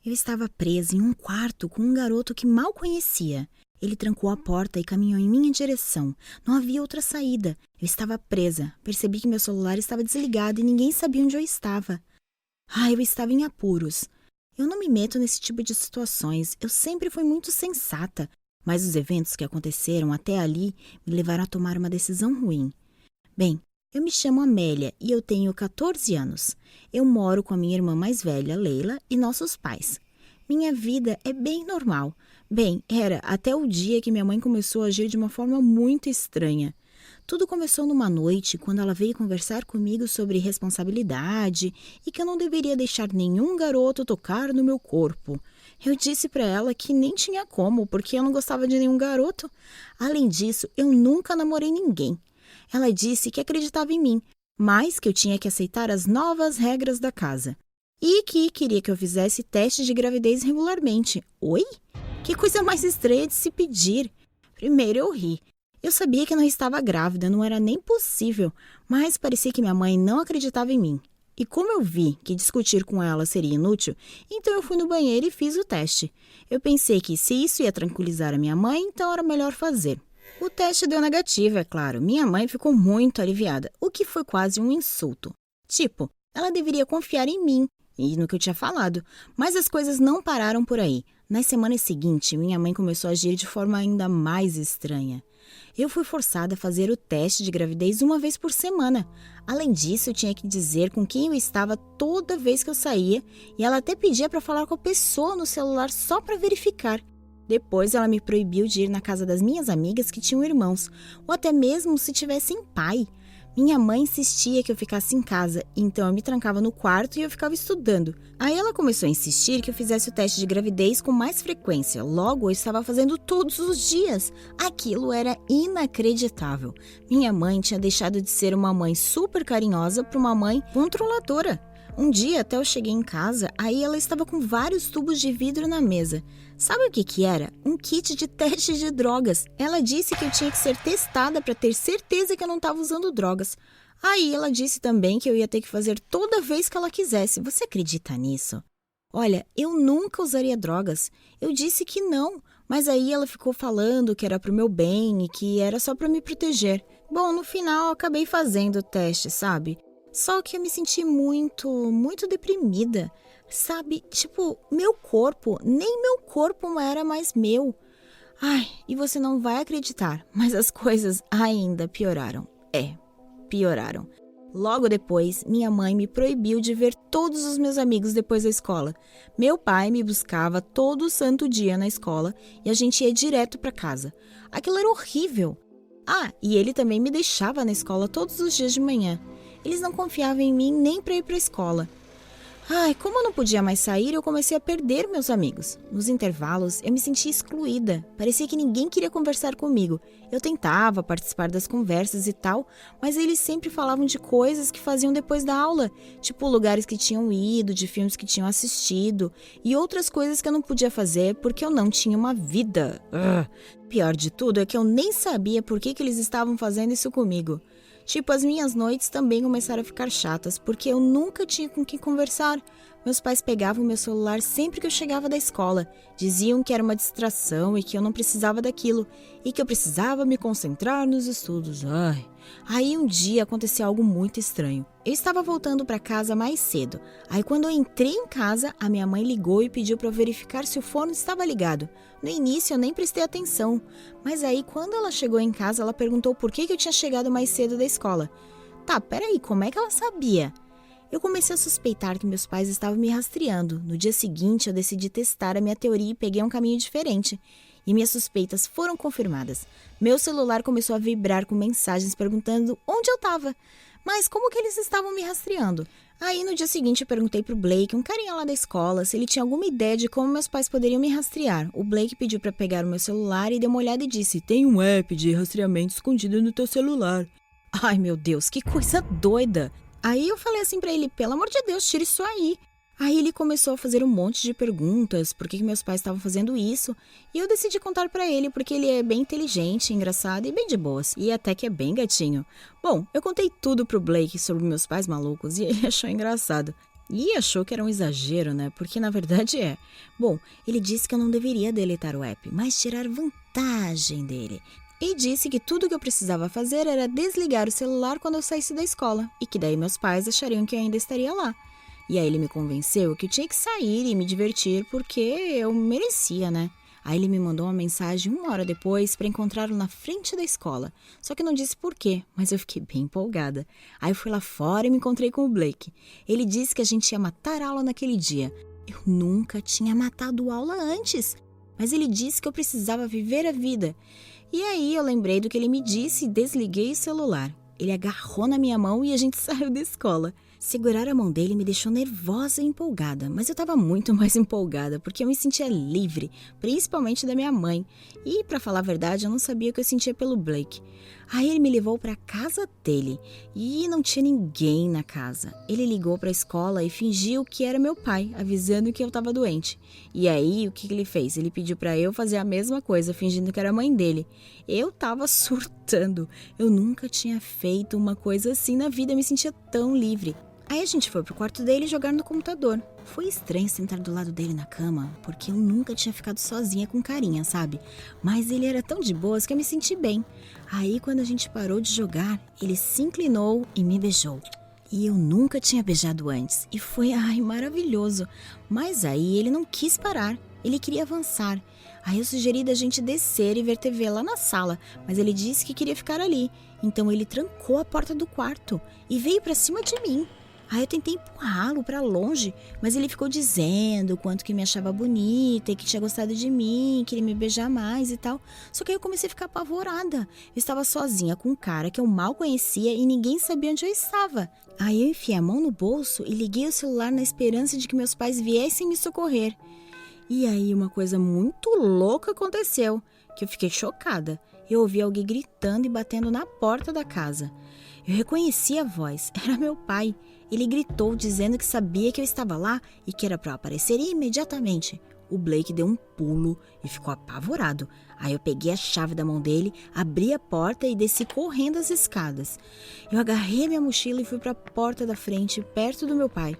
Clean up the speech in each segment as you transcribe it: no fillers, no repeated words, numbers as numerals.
Eu estava presa em um quarto com um garoto que mal conhecia. Ele trancou a porta e caminhou em minha direção. Não havia outra saída. Eu estava presa. Percebi que meu celular estava desligado e ninguém sabia onde eu estava. Eu estava em apuros. Eu não me meto nesse tipo de situações. Eu sempre fui muito sensata. Mas os eventos que aconteceram até ali me levaram a tomar uma decisão ruim. Bem, eu me chamo Amélia e eu tenho 14 anos. Eu moro com a minha irmã mais velha, Leila, e nossos pais. Minha vida é bem normal. Bem, era até o dia que minha mãe começou a agir de uma forma muito estranha. Tudo começou numa noite, quando ela veio conversar comigo sobre responsabilidade e que eu não deveria deixar nenhum garoto tocar no meu corpo. Eu disse para ela que nem tinha como, porque eu não gostava de nenhum garoto. Além disso, eu nunca namorei ninguém. Ela disse que acreditava em mim, mas que eu tinha que aceitar as novas regras da casa. E que queria que eu fizesse teste de gravidez regularmente. Oi? Que coisa mais estranha de se pedir. Primeiro eu ri. Eu sabia que não estava grávida, não era nem possível, mas parecia que minha mãe não acreditava em mim. E como eu vi que discutir com ela seria inútil, então eu fui no banheiro e fiz o teste. Eu pensei que se isso ia tranquilizar a minha mãe, então era melhor fazer. O teste deu negativo, é claro. Minha mãe ficou muito aliviada, o que foi quase um insulto. Tipo, ela deveria confiar em mim e no que eu tinha falado, mas as coisas não pararam por aí. Nas semanas seguintes, minha mãe começou a agir de forma ainda mais estranha. Eu fui forçada a fazer o teste de gravidez uma vez por semana. Além disso, eu tinha que dizer com quem eu estava toda vez que eu saía, e ela até pedia para falar com a pessoa no celular só para verificar. Depois, ela me proibiu de ir na casa das minhas amigas que tinham irmãos, ou até mesmo se tivessem pai. Minha mãe insistia que eu ficasse em casa, então eu me trancava no quarto e eu ficava estudando. Aí ela começou a insistir que eu fizesse o teste de gravidez com mais frequência. Logo, eu estava fazendo todos os dias. Aquilo era inacreditável. Minha mãe tinha deixado de ser uma mãe super carinhosa para uma mãe controladora. Um dia, até eu cheguei em casa, aí ela estava com vários tubos de vidro na mesa. Sabe o que era? Um kit de teste de drogas. Ela disse que eu tinha que ser testada para ter certeza que eu não estava usando drogas. Aí ela disse também que eu ia ter que fazer toda vez que ela quisesse. Você acredita nisso? Olha, eu nunca usaria drogas. Eu disse que não, mas aí ela ficou falando que era pro meu bem e que era só para me proteger. Bom, no final eu acabei fazendo o teste, sabe? Só que eu me senti muito deprimida, sabe? Tipo, nem meu corpo era mais meu. E você não vai acreditar, mas as coisas ainda pioraram. Pioraram. Logo depois, minha mãe me proibiu de ver todos os meus amigos depois da escola. Meu pai me buscava todo santo dia na escola e a gente ia direto para casa. Aquilo era horrível. E ele também me deixava na escola todos os dias de manhã. Eles não confiavam em mim nem para ir para a escola. Como eu não podia mais sair, eu comecei a perder meus amigos. Nos intervalos, eu me sentia excluída. Parecia que ninguém queria conversar comigo. Eu tentava participar das conversas e tal, mas eles sempre falavam de coisas que faziam depois da aula, tipo lugares que tinham ido, de filmes que tinham assistido e outras coisas que eu não podia fazer porque eu não tinha uma vida. Pior de tudo é que eu nem sabia por que eles estavam fazendo isso comigo. Tipo, as minhas noites também começaram a ficar chatas, porque eu nunca tinha com quem conversar. Meus pais pegavam meu celular sempre que eu chegava da escola. Diziam que era uma distração e que eu não precisava daquilo. E que eu precisava me concentrar nos estudos. Aí um dia aconteceu algo muito estranho. Eu estava voltando para casa mais cedo. Aí quando eu entrei em casa, a minha mãe ligou e pediu para eu verificar se o forno estava ligado. No início eu nem prestei atenção. Mas aí quando ela chegou em casa, ela perguntou por que eu tinha chegado mais cedo da escola. Peraí, como é que ela sabia? Eu comecei a suspeitar que meus pais estavam me rastreando. No dia seguinte, eu decidi testar a minha teoria e peguei um caminho diferente. E minhas suspeitas foram confirmadas. Meu celular começou a vibrar com mensagens perguntando onde eu estava. Mas como que eles estavam me rastreando? Aí no dia seguinte eu perguntei pro Blake, um carinha lá da escola, se ele tinha alguma ideia de como meus pais poderiam me rastrear. O Blake pediu para pegar o meu celular e deu uma olhada e disse: "Tem um app de rastreamento escondido no teu celular." Meu Deus, que coisa doida! Aí eu falei assim pra ele: "Pelo amor de Deus, tira isso aí." Aí ele começou a fazer um monte de perguntas, por que meus pais estavam fazendo isso, e eu decidi contar pra ele, porque ele é bem inteligente, engraçado e bem de boas, e até que é bem gatinho. Bom, eu contei tudo pro Blake sobre meus pais malucos, e ele achou engraçado. E achou que era um exagero, né? Porque na verdade é. Bom, ele disse que eu não deveria deletar o app, mas tirar vantagem dele. E disse que tudo que eu precisava fazer era desligar o celular quando eu saísse da escola, e que daí meus pais achariam que eu ainda estaria lá. E aí ele me convenceu que eu tinha que sair e me divertir porque eu merecia, né? Aí ele me mandou uma mensagem 1 hora depois para encontrá-lo na frente da escola. Só que não disse por quê, mas eu fiquei bem empolgada. Aí eu fui lá fora e me encontrei com o Blake. Ele disse que a gente ia matar aula naquele dia. Eu nunca tinha matado aula antes, mas ele disse que eu precisava viver a vida. E aí eu lembrei do que ele me disse e desliguei o celular. Ele agarrou na minha mão e a gente saiu da escola. Segurar a mão dele me deixou nervosa e empolgada, mas eu estava muito mais empolgada porque eu me sentia livre, principalmente da minha mãe. E, para falar a verdade, eu não sabia o que eu sentia pelo Blake. Aí ele me levou para a casa dele e não tinha ninguém na casa. Ele ligou para a escola e fingiu que era meu pai, avisando que eu estava doente. E aí, o que ele fez? Ele pediu para eu fazer a mesma coisa, fingindo que era a mãe dele. Eu estava surtando. Eu nunca tinha feito uma coisa assim na vida, eu me sentia tão livre. Aí a gente foi pro quarto dele jogar no computador. Foi estranho sentar do lado dele na cama, porque eu nunca tinha ficado sozinha com carinha, sabe? Mas ele era tão de boas que eu me senti bem. Aí quando a gente parou de jogar, ele se inclinou e me beijou. E eu nunca tinha beijado antes. E foi, maravilhoso. Mas aí ele não quis parar. Ele queria avançar. Aí eu sugeri da gente descer e ver TV lá na sala, mas ele disse que queria ficar ali. Então ele trancou a porta do quarto e veio pra cima de mim. Aí eu tentei empurrá-lo pra longe, mas ele ficou dizendo o quanto que me achava bonita e que tinha gostado de mim, queria me beijar mais e tal. Só que aí eu comecei a ficar apavorada. Eu estava sozinha com um cara que eu mal conhecia e ninguém sabia onde eu estava. Aí eu enfiei a mão no bolso e liguei o celular na esperança de que meus pais viessem me socorrer. E aí uma coisa muito louca aconteceu, que eu fiquei chocada. Eu ouvi alguém gritando e batendo na porta da casa. Eu reconheci a voz, era meu pai. Ele gritou dizendo que sabia que eu estava lá e que era para eu aparecer imediatamente. O Blake deu um pulo e ficou apavorado. Aí eu peguei a chave da mão dele, abri a porta e desci correndo as escadas. Eu agarrei minha mochila e fui para a porta da frente, perto do meu pai.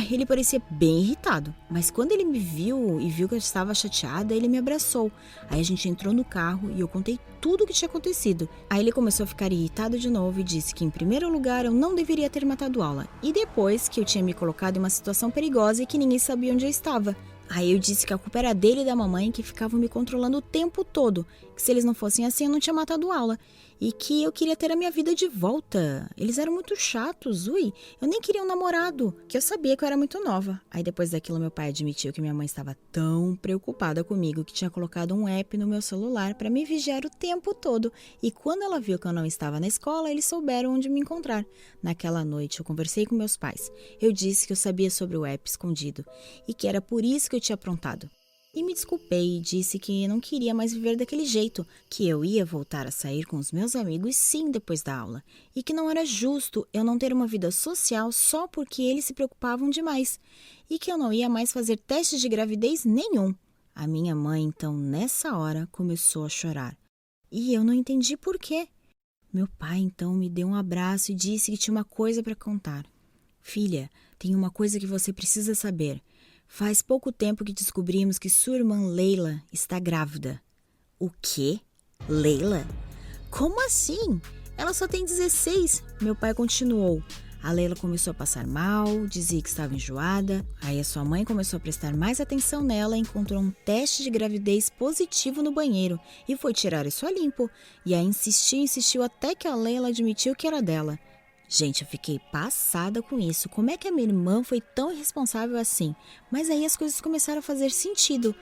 Ele parecia bem irritado, mas quando ele me viu e viu que eu estava chateada, ele me abraçou. Aí a gente entrou no carro e eu contei tudo o que tinha acontecido. Aí ele começou a ficar irritado de novo e disse que, em primeiro lugar, eu não deveria ter matado aula. E depois, que eu tinha me colocado em uma situação perigosa e que ninguém sabia onde eu estava. Aí eu disse que a culpa era dele e da mamãe, que ficavam me controlando o tempo todo. Que se eles não fossem assim, eu não tinha matado aula. E que eu queria ter a minha vida de volta. Eles eram muito chatos, eu nem queria um namorado, que eu sabia que eu era muito nova. Aí depois daquilo meu pai admitiu que minha mãe estava tão preocupada comigo que tinha colocado um app no meu celular para me vigiar o tempo todo. E quando ela viu que eu não estava na escola, eles souberam onde me encontrar. Naquela noite eu conversei com meus pais. Eu disse que eu sabia sobre o app escondido e que era por isso que eu tinha aprontado. E me desculpei e disse que não queria mais viver daquele jeito, que eu ia voltar a sair com os meus amigos sim depois da aula, e que não era justo eu não ter uma vida social só porque eles se preocupavam demais, e que eu não ia mais fazer testes de gravidez nenhum. A minha mãe, então, nessa hora, começou a chorar. E eu não entendi por quê. Meu pai, então, me deu um abraço e disse que tinha uma coisa para contar. Filha, tem uma coisa que você precisa saber. Faz pouco tempo que descobrimos que sua irmã Leila está grávida. O quê? Leila? Como assim? Ela só tem 16. Meu pai continuou. A Leila começou a passar mal, dizia que estava enjoada. Aí a sua mãe começou a prestar mais atenção nela e encontrou um teste de gravidez positivo no banheiro e foi tirar isso a limpo. E aí insistiu até que a Leila admitiu que era dela. Gente, eu fiquei passada com isso. Como é que a minha irmã foi tão irresponsável assim? Mas aí as coisas começaram a fazer sentido.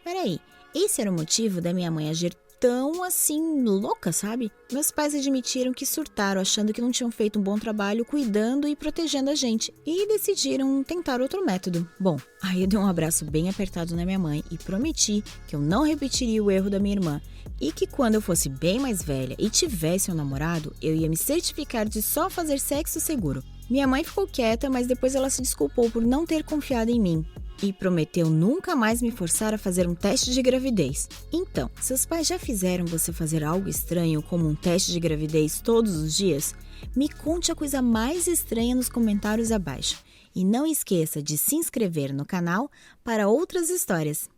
Peraí, esse era o motivo da minha mãe agir tão assim louca, sabe? Meus pais admitiram que surtaram, achando que não tinham feito um bom trabalho cuidando e protegendo a gente, e decidiram tentar outro método. Bom, aí eu dei um abraço bem apertado na minha mãe e prometi que eu não repetiria o erro da minha irmã e que quando eu fosse bem mais velha e tivesse um namorado, eu ia me certificar de só fazer sexo seguro. Minha mãe ficou quieta, mas depois ela se desculpou por não ter confiado em mim. E prometeu nunca mais me forçar a fazer um teste de gravidez. Então, seus pais já fizeram você fazer algo estranho como um teste de gravidez todos os dias? Me conte a coisa mais estranha nos comentários abaixo. E não esqueça de se inscrever no canal para outras histórias.